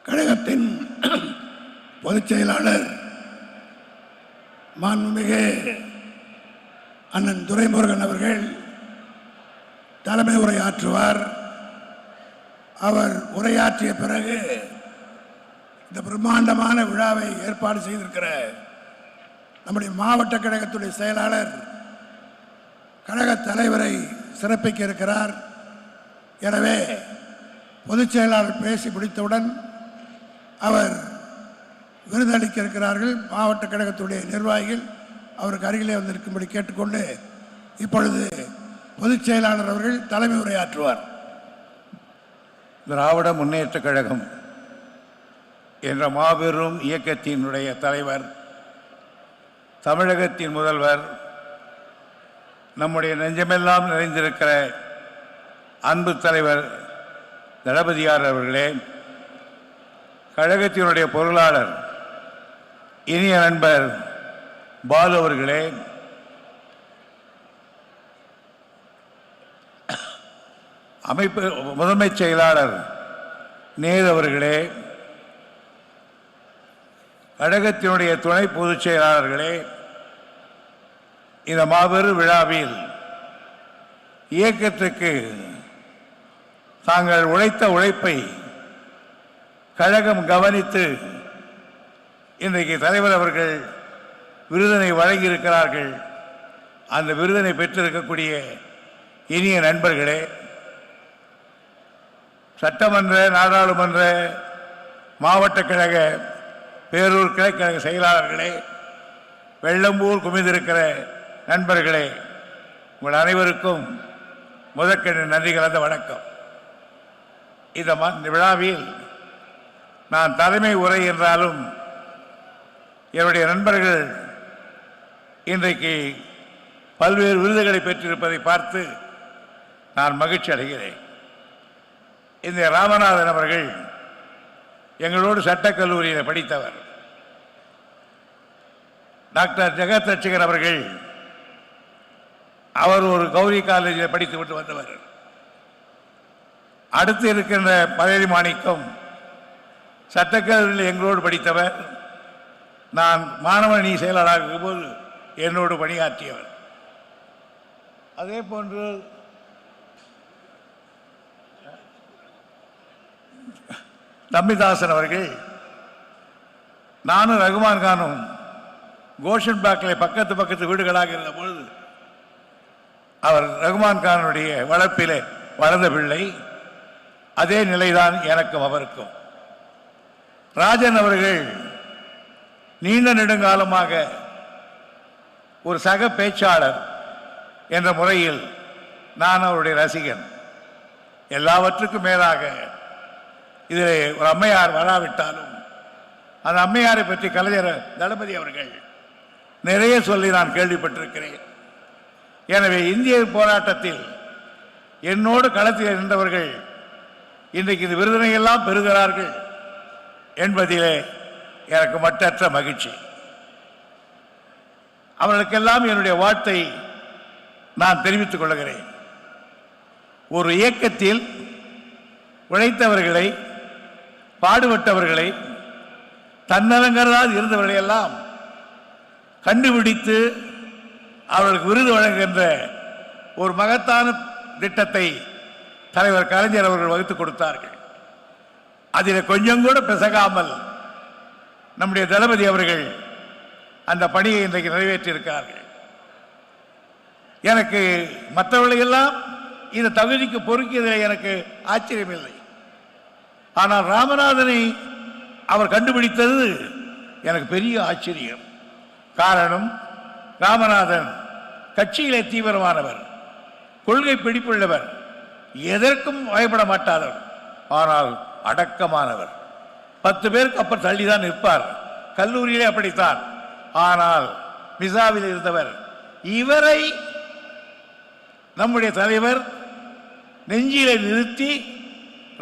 கழகத்தின் பொதுச் செயலாளர் மாண்புமிகு அண்ணன் துரைமுருகன் அவர்கள் தலைமை உரையாற்றுவார். அவர் உரையாற்றிய பிறகு இந்த பிரம்மாண்டமான விழாவை ஏற்பாடு செய்திருக்கிற நம்முடைய மாவட்ட கழகத்துடைய செயலாளர் கழக தலைவரை சிறப்பிக்க இருக்கிறார். எனவே பொதுச் செயலாளர் பேசி முடித்தவுடன் அவர் விருதளிக்க இருக்கிறார்கள். மாவட்ட கழகத்துடைய நிர்வாகிகள் அவருக்கு அருகிலே வந்திருக்கும்படி கேட்டுக்கொண்டு இப்பொழுது பொதுச் செயலாளர் அவர்கள் தலைமை உரையாற்றுவார். திராவிட முன்னேற்ற கழகம் என்ற மாபெரும் இயக்கத்தினுடைய தலைவர், தமிழகத்தின் முதல்வர், நம்முடைய நெஞ்சமெல்லாம் நிறைந்திருக்கிற அன்பு தலைவர் தளபதியார் அவர்களே, கழகத்தினுடைய பொருளாளர் இனிய நண்பர் பாலு அவர்களே, அமைப்பு முதன்மைச் செயலாளர் நேரு அவர்களே, கழகத்தினுடைய துணை பொதுச் செயலாளர்களே, இந்த மாபெரும் விழாவில் இயக்கத்துக்கு தாங்கள் உழைத்த உழைப்பை கழகம் கவனித்து இன்றைக்கு தலைவர் அவர்கள் விருதினை வழங்கியிருக்கிறார்கள். அந்த விருதினை பெற்றிருக்கக்கூடிய இனிய நண்பர்களே, சட்டமன்ற, நாடாளுமன்ற, மாவட்ட கழக, பேரூர் கிளைக்கழக செயலாளர்களே, வெள்ளம்பூர் குமிந்திருக்கிற நண்பர்களே, உங்கள் அனைவருக்கும் முதற்கண் நன்றி கலந்த வணக்கம். இந்த விழாவில் நான் தலைமை உரை என்றாலும் என்னுடைய நண்பர்கள் இன்றைக்கு பல்வேறு விருதுகளை பெற்றிருப்பதை பார்த்து நான் மகிழ்ச்சி அடைகிறேன். இந்த ராமநாதன் அவர்கள் எங்களோடு சட்டக்கல்லூரியில் படித்தவர். டாக்டர் ஜெகத் ரட்சகன் அவர்கள் அவர் ஒரு கௌரி காலேஜில் படித்துவிட்டு வந்தவர். அடுத்து இருக்கின்ற பதவி மாணிக்கம் சட்டக்கல்லூரியில் எங்களோடு படித்தவர். நான் மாணவணி செயலாளராக இருக்கும்போது என்னோடு பணியாற்றியவர். அதே போன்று தம்பிதாசன் அவர்கள், நானும் ரகுமான் கானும் கோஷன் பேக்கில் பக்கத்து வீடுகளாக இருந்த பொழுது அவர் ரகுமான் கானுடைய வளர்ப்பிலே வளர்ந்த பிள்ளை. அதே நிலைதான் எனக்கும் அவருக்கும். ராஜன் அவர்கள் நீண்ட நெடுங்காலமாக ஒரு சக பேச்சாளர் என்ற முறையில் நான் அவருடைய ரசிகன். எல்லாவற்றுக்கும் மேலாக இதில் ஒரு அம்மையார் வராவிட்டாலும் அந்த அம்மையாரை பற்றி கலைஞர் தளபதி அவர்கள் நிறைய சொல்லி நான் கேள்விப்பட்டிருக்கிறேன். எனவே இந்திய போராட்டத்தில் என்னோடு களத்தில் இருந்தவர்கள் இன்றைக்கு இந்த விருதினை எல்லாம் பெறுகிறார்கள் என்பதிலே எனக்கு மற்றற்ற மகிழ்ச்சி. அவர்களுக்கெல்லாம் என்னுடைய வாழ்த்தை நான் தெரிவித்துக் கொள்கிறேன். ஒரு இயக்கத்தில் உழைத்தவர்களை, பாடுபட்டவர்களை, தன்னலங்கரால் இருந்தவர்களை எல்லாம் கண்டுபிடித்து அவர்களுக்கு விருது வழங்குகின்ற ஒரு மகத்தான திட்டத்தை தலைவர் கலைஞர் அவர்கள் வகுத்துக் கொடுத்தார்கள். அதில் கொஞ்சம் கூட பிசகாமல் நம்முடைய தளபதி அவர்கள் அந்த பணியை இன்றைக்கு நிறைவேற்றியிருக்கிறார்கள். எனக்கு மற்றவர்களையெல்லாம் இந்த தகுதிக்கு பொறுக்கியதில் எனக்கு ஆச்சரியமில்லை. ஆனால் ராமநாதனை அவர் கண்டுபிடித்தது எனக்கு பெரிய ஆச்சரியம். காரணம், ராமநாதன் கட்சியிலே தீவிரமானவர், கொள்கை பிடிப்புள்ளவர், எதற்கும் பயப்பட மாட்டாதவர், ஆனால் அடக்கமானவர். 10 பேருக்கு அப்புறம் தள்ளிதான் நிற்பார். கல்லூரியிலே அப்படித்தான். ஆனால் மிசாவில் இருந்தவர். இவரை நம்முடைய தலைவர் நெஞ்சிலே நிறுத்தி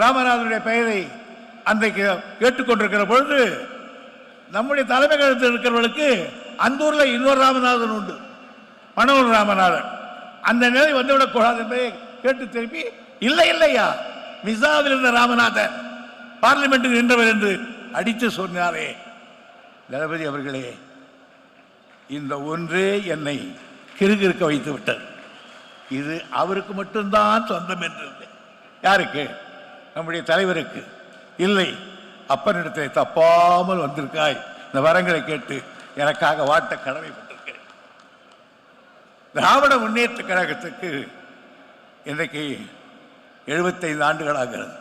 ராமநாதனுடைய பெயரை அன்றைக்கு கேட்டுக்கொண்டிருக்கிற பொழுது நம்முடைய தலைமை கழகத்தில் இருக்கிறவர்களுக்கு அந்த ஊரில் இன்னொரு ராமநாதன் உண்டு, மனோர் ராமநாதன். அந்த நிலை வந்துவிடக்கூடாது என்பதை கேட்டு திருப்பி, இல்லை இல்லையா, மிசாவில் இருந்த ராமநாதன் பார்லிமெண்டில் நின்றவர் என்று அடித்து சொன்னாரே தளபதி அவர்களே, இந்த ஒன்றே என்னை கிறுகிறுக்க வைத்து விட்டது. இது அவருக்கு மட்டும்தான் சொந்தம் என்று. யாருக்கு? நம்முடைய தலைவருக்கு. இல்லை, அப்பனிடத்தை தப்பாமல் வந்திருக்காய், இந்த வரங்களை கேட்டு எனக்காக வாட்ட கடமைப்பட்டிருக்கிறேன். திராவிட முன்னேற்ற கழகத்துக்கு இன்றைக்கு 75 ஆண்டுகள் ஆகிறது.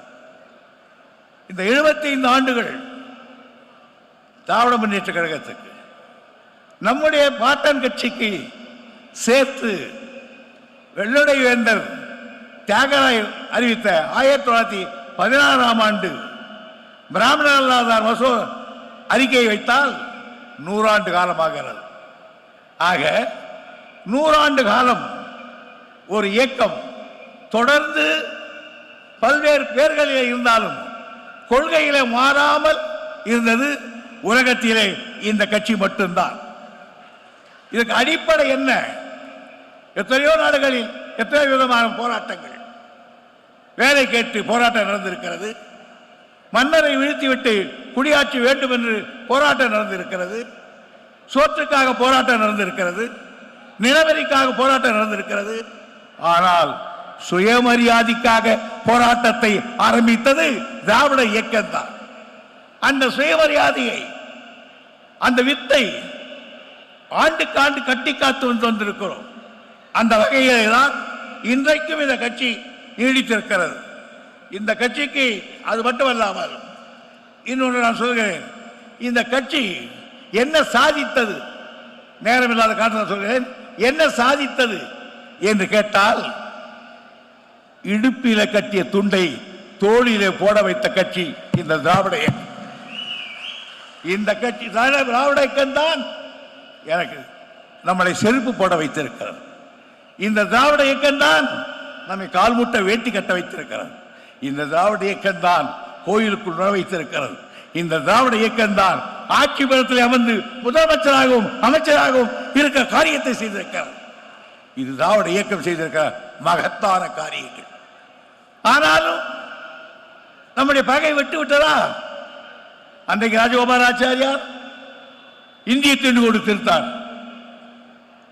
இந்த 75 ஆண்டுகள் திராவிட முன்னேற்ற கழகத்துக்கு நம்முடைய பாட்டன் கட்சிக்கு சேர்த்து வெள்ளடை வேந்தர் தியாகராய் அறிவித்த 1916ஆம் ஆண்டு பிராமணர் மசோ அறிக்கையை வைத்தால் 100 ஆண்டு காலமாகிறது. ஆக 100 ஆண்டு காலம் ஒரு இயக்கம் தொடர்ந்து பல்வேறு பேர்களிலே இருந்தாலும் கொள்கையிலே மாறாமல் இருந்தது உலகத்திலே இந்த கட்சி மட்டும்தான். இதுக்கு அடிப்படை என்ன? எத்தனையோ நாடுகளில் எத்தனை விதமான போராட்டங்கள், வேலை கேட்டு போராட்டம் நடந்திருக்கிறது, மன்னரை வீழ்த்திவிட்டு குடியாட்சி வேண்டும் என்று போராட்டம் நடந்திருக்கிறது, சோற்றுக்காக போராட்டம் நடந்திருக்கிறது, நிலவரிக்காக போராட்டம் நடந்திருக்கிறது. ஆனால் சுயமரியாதைக்காக போராட்டத்தை ஆரம்பித்தது திராவிட இயக்கம்தான். அந்த சுயமரியாதையை, அந்த வித்தை ஆண்டுக்கு ஆண்டு கட்டி காத்து வந்திருக்கிறோம். அந்த வகையிலே தான் இன்றைக்கும் இந்த கட்சி நீடித்திருக்கிறது. இந்த கட்சிக்கு அது மட்டுமல்லாமல் இன்னொன்று நான் சொல்கிறேன், இந்த கட்சி என்ன சாதித்தது, நேரமில்லாத காரணம் சொல்கிறேன், என்ன சாதித்தது என்று கேட்டால், இடுப்பில கட்டிய துண்டை தோளிலே போட வைத்த கட்சி இந்த திராவிட இயக்கம். இந்த கட்சி திராவிட இயக்கம் தான் எனக்கு நம்மளை செருப்பு போட வைத்திருக்கிறது. இந்த திராவிட இயக்கம் தான் நம்மை கால்முட்டை வேட்டி கட்ட வைத்திருக்கிறது. இந்த திராவிட இயக்கம் தான் கோயிலுக்குள் நுழ வைத்திருக்கிறது. இந்த திராவிட இயக்கம் தான் ஆட்சி பீடத்தில் அமர்ந்து முதலமைச்சராகவும் அமைச்சராகவும் இருக்கிற காரியத்தை செய்திருக்கிறது. இது திராவிட இயக்கம் செய்திருக்கிற மகத்தான காரியங்கள். ஆனாலும் நம்முடைய பகை விட்டு விட்டதா? அன்றைக்கு ராஜகோபாலாச்சாரியார் இந்திய துண்டு திருத்தார்.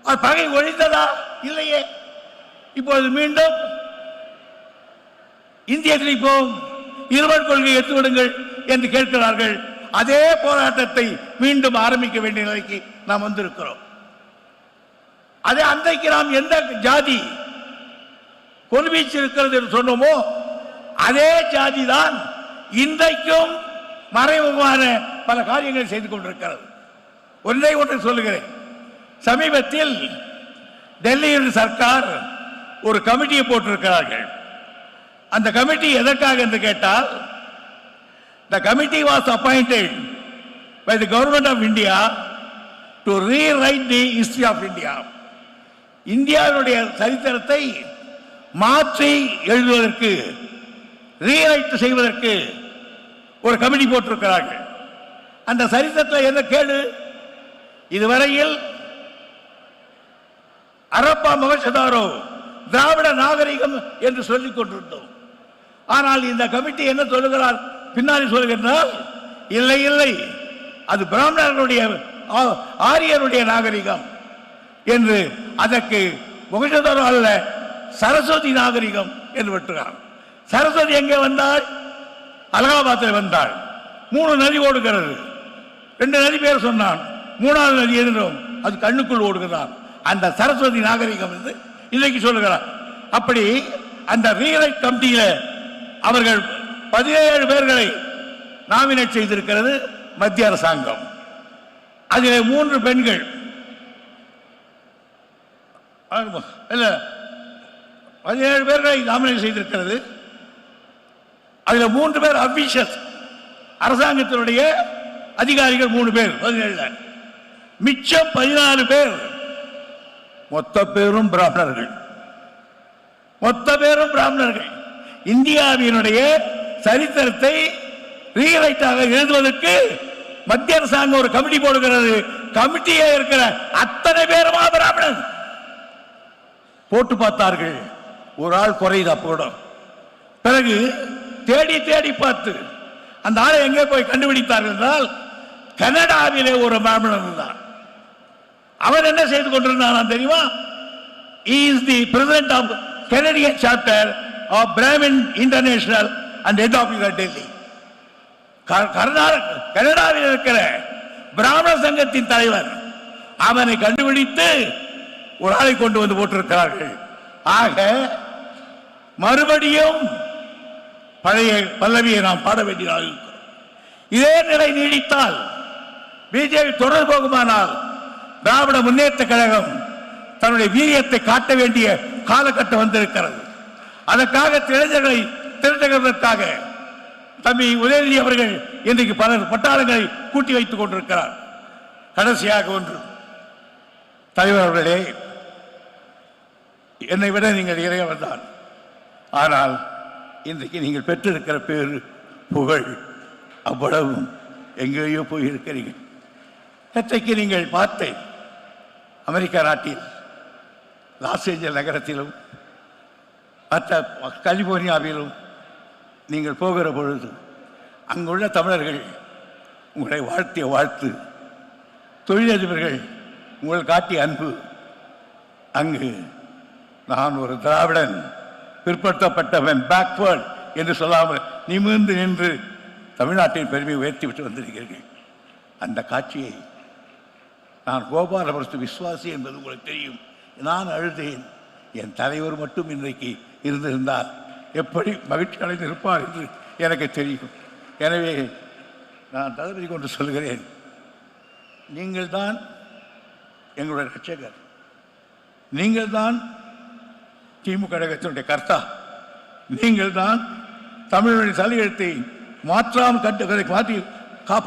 அது பகை ஒழிந்ததா? இல்லையே. இப்பொழுது மீண்டும் இந்திய திணிப்போம், இருவர் கொள்கையை எடுத்துவிடுங்கள் என்று கேட்கிறார்கள். அதே போராட்டத்தை மீண்டும் ஆரம்பிக்க வேண்டிய நிலைக்கு நாம் வந்திருக்கிறோம். அதே அன்றைக்கு நாம் எந்த ஜாதி கொள்வீச்சு இருக்கிறது என்று சொன்னோமோ அதே ஜாதி தான் இன்றைக்கும் மறைமுகமான பல காரியங்களை செய்து கொண்டிருக்கிறது. ஒன்றை ஒன்று சொல்லுகிறேன். சமீபத்தில் டெல்லியில் சர்க்கார் ஒரு கமிட்டியை போட்டிருக்கிறார்கள். அந்த கமிட்டி எதற்காக என்று கேட்டால், the committee was appointed by the government of India to rewrite the history of India. இந்தியாவுடைய சரித்திரத்தை மாற்றி எழுதுவதற்கு, ரீரைட் செய்வதற்கு ஒரு கமிட்டி போட்டிருக்கிறார்கள். அந்த சரித்திரத்தில் என்ன கேடு? இதுவரையில் அரப்பா மொஹஞ்சதாரோ திராவிட நாகரிகம் என்று சொல்லிக் கொண்டிருந்தோம். ஆனால் இந்த கமிட்டி என்ன சொல்லுகிறார் பின்னாடி சொல்லுகிறார், இல்லை இல்லை, அது பிராமணர்களுடைய ஆரியருடைய நாகரிகம் என்று, அதற்கு மொஹஞ்சதாரோ அல்ல, சரஸ்வதி நாகரிகம் என்று விட்டுகிறார். சரஸ்வதி எங்கே வந்தாள்? அலகாபாத்தில் வந்தாள். 3 நதி ஓடுகிறது. 2 நதி பேர் சொன்னான், 3வது நதி எதுவும் அது கண்ணுக்குள் ஓடுகிறார். அந்த சரஸ்வதி நாகரிகம் என்று இன்னைக்கு சொல்லுகிறார். அப்படி அந்த ரீரைட் கமிட்டியில அவர்கள் 17 பேர்களை நாமினேட் செய்திருக்கிறது மத்திய அரசாங்கம். அதிலே 3 பெண்கள், இல்ல 17 பேர்களை நாமினேட் செய்திருக்கிறது. அதுல 3 பேர் அபிஷியஸ், அரசாங்கத்தினுடைய அதிகாரிகள் 3 பேர் 17. மிச்சம் 14 பேர் மொத்த பேரும் பிராமணர்கள். மொத்த பேரும் பிராமணர்கள். இந்தியாவினுடைய சரித்திரத்தை ரீரைட்டாக எழுதுவதற்கு மத்திய அரசாங்கம் ஒரு கமிட்டி போடுகிறது. கமிட்டியே இருக்கிற அத்தனை பேருமா பிராமணன். போட்டு பார்த்தார்கள், ஒரு ஆள் குறையுது. அப்போ பிறகு தேடி தேடி பார்த்து அந்த ஆளை எங்கே போய் கண்டுபிடித்தார்கள் என்றால் கனடாவிலே ஒரு பிராமணன் இருந்தார். அவர் என்ன செய்து கொண்டிருந்தார் தெரியுமா? He is the president of Canadian chapter of Brahmin International and head office at Delhi. கனடாவில் இருக்கிற பிராமண சங்கத்தின் தலைவர். அவனை கண்டுபிடித்து ஒரு ஆளை கொண்டு வந்து போட்டிருக்கிறார்கள். ஆக மறுபடியும் பழைய பல்லவியை நாம் பாட வேண்டியதாக இருக்கிறோம். இதே நிலை நீடித்தால், பிஜேபி தொடர்ந்து போகுமானால், திராவிட முன்னேற்ற கழகம் தன்னுடைய வீரியத்தை காட்ட வேண்டிய காலகட்டம் வந்திருக்கிறது. அதற்காக இளைஞர்களை திரட்டுவதற்காக தம்பி உதயநிதி அவர்கள் இன்றைக்கு பலர் பட்டாளங்களை கூட்டி வைத்துக் கொண்டிருக்கிறார். கடைசியாக ஒன்று, தலைவர் அவர்களே, என்னை விட நீங்கள் இறையவர் தான். ஆனால் இன்றைக்கு நீங்கள் பெற்றிருக்கிற பேரு புகழ் அவ்வளவும் எங்கேயோ போயிருக்கிறீர்கள். நேற்றைக்கு நீங்கள் பார்த்தேன், அமெரிக்கா நாட்டில் லாஸ் ஏஞ்சல் நகரத்திலும் மற்ற கலிபோர்னியாவிலும் நீங்கள் போகிற பொழுது அங்குள்ள தமிழர்கள் உங்களை வாழ்த்திய வாழ்த்து, தொழிலதிபர்கள் உங்கள் காட்டிய அன்பு, அங்கு நான் ஒரு திராவிடன், பிற்படுத்தப்பட்டவன், பேக்வர்ட் என்று சொல்லாமல் நிமிர்ந்து நின்று தமிழ்நாட்டின் பெருமையை உயர்த்திவிட்டு வந்திருக்கிறீர்கள். அந்த காட்சியை நான் கோபாலபுரத்து விசுவாசி என்பது உங்களுக்கு தெரியும். நான் அழுதேன். என் தலைவர் மட்டும் இன்றைக்கு இருந்திருந்தால் எப்படி மகிழ்ச்சி அடைந்து இருப்பார் என்று எனக்கு தெரியும். எனவே நான் தளபதி கொண்டு சொல்கிறேன், நீங்கள் தான் எங்களுடைய ரட்சகர், நீங்கள் தான் திமுக கழகத்தினுடைய கர்த்தா, நீங்கள் தான் தமிழுடைய தலையெழுத்தை மாற்றாமல் மாற்றி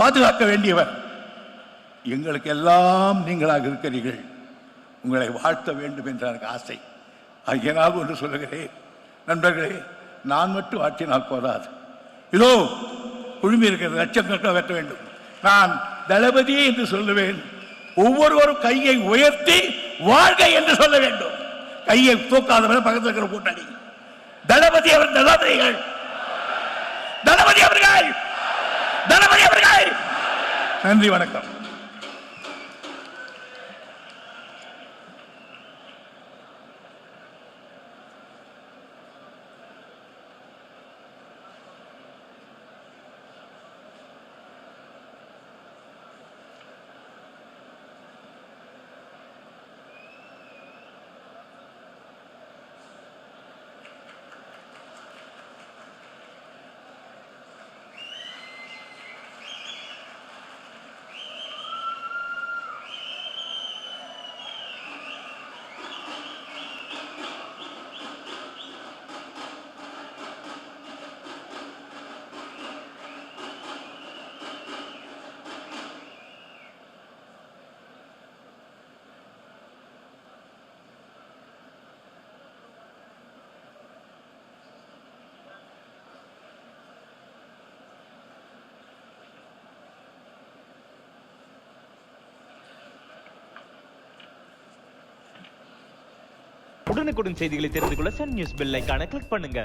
பாதுகாக்க வேண்டியவர். எங்களுக்கு எல்லாம் நீங்களாக இருக்கிறீர்கள். உங்களை வாழ்த்த வேண்டும் என்ற எனக்கு ஆசை. ஆகியனால் ஒன்று சொல்லுகிறேன், நண்பர்களே, நான் மட்டும் ஆற்றினால் போதாது. இதோ குழுமி இருக்கிறது, லட்சக்கணக்காக வெட்ட வேண்டும். நான் தளபதி என்று சொல்லுவேன். ஒவ்வொருவரும் கையை உயர்த்தி வாழ்க என்று சொல்ல வேண்டும். கையை தூக்காதவரை பக்கத்தில் இருக்கிற கூட்டணி தளபதி அவர், தளபதிகள், தளபதி அவர்கள், தளபதி அவர்கள். நன்றி, வணக்கம். உடனுக்குடன் செய்திகளை தெரிந்து கொள்ள சன் நியூஸ் பெல் ஐகானை கிளிக் பண்ணுங்க.